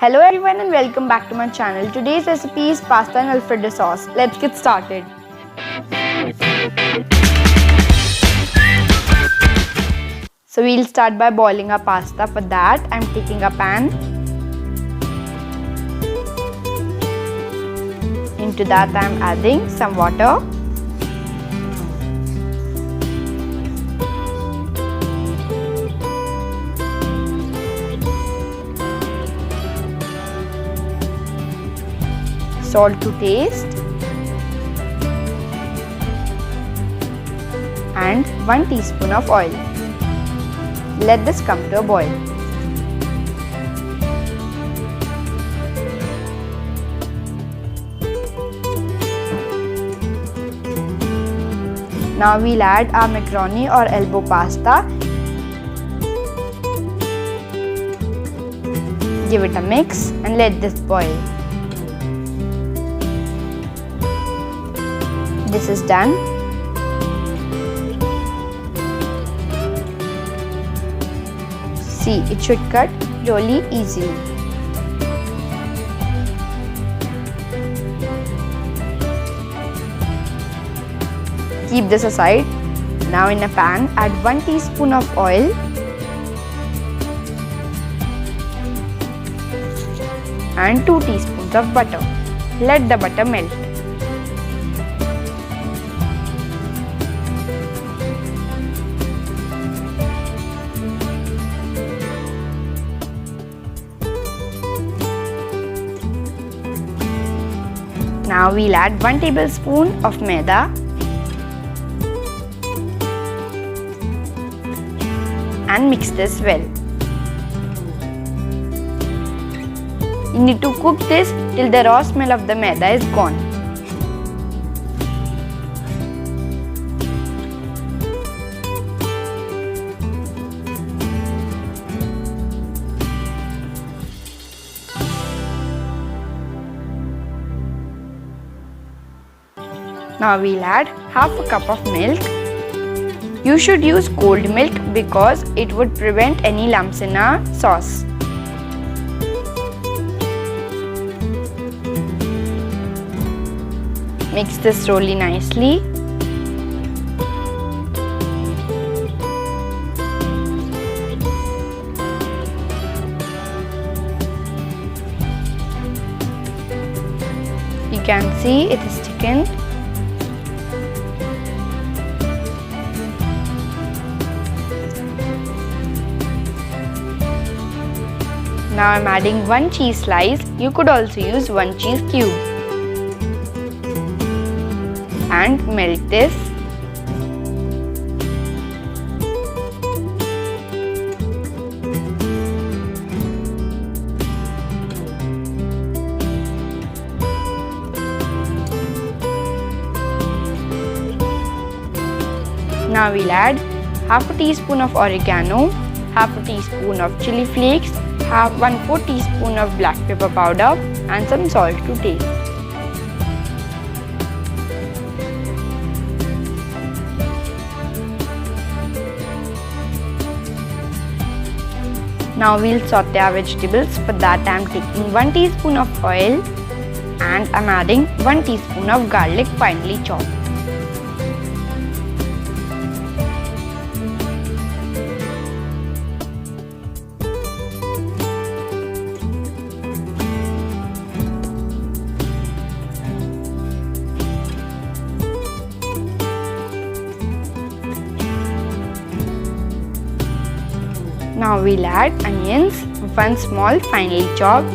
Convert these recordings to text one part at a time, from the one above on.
Hello everyone and welcome back to my channel. Today's recipe is pasta and alfredo sauce. Let's get started. So we'll start by boiling our pasta. For that, I'm taking a pan. Into that I'm adding some water. Salt to taste and 1 teaspoon of oil. Let this come to a boil. Now we'll add our macaroni or elbow pasta. Give it a mix and let this boil. This is done. See, it should cut really easily. Keep this aside. Now in a pan, add 1 teaspoon of oil and 2 teaspoons of butter. Let the butter melt. Now we'll add 1 tablespoon of maida and mix this well. You need to cook this till the raw smell of the maida is gone. Now we'll add half a cup of milk. You should use cold milk because it would prevent any lumps in our sauce. Mix this really nicely. You can see it is thickened. Now I'm adding 1 cheese slice. You could also use 1 cheese cube. And melt this. Now we'll add half a teaspoon of oregano, half a teaspoon of chili flakes, 1/4 teaspoon of black pepper powder and some salt to taste. Now we'll saute our vegetables. For that I am taking 1 teaspoon of oil and I am adding 1 teaspoon of garlic finely chopped. Now we'll add onions, 1 small finely chopped.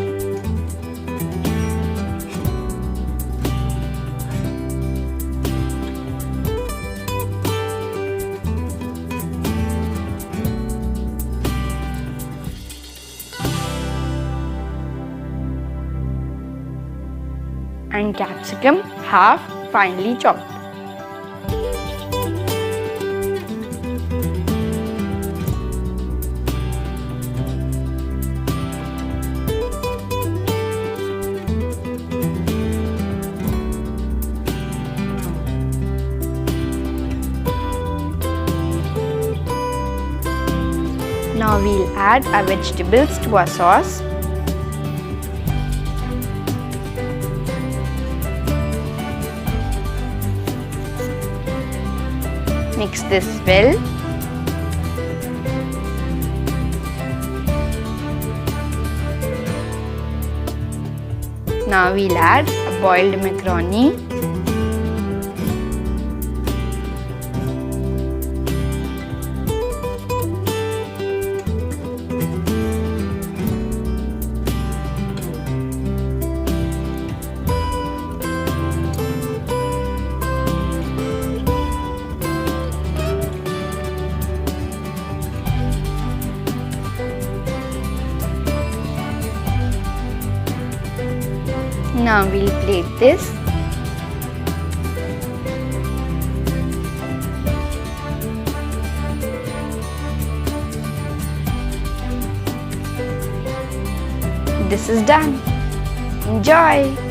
And capsicum, half finely chopped. Now we'll add our vegetables to our sauce. Mix this well. Now we'll add a boiled macaroni. Now we'll plate this. This is done. Enjoy!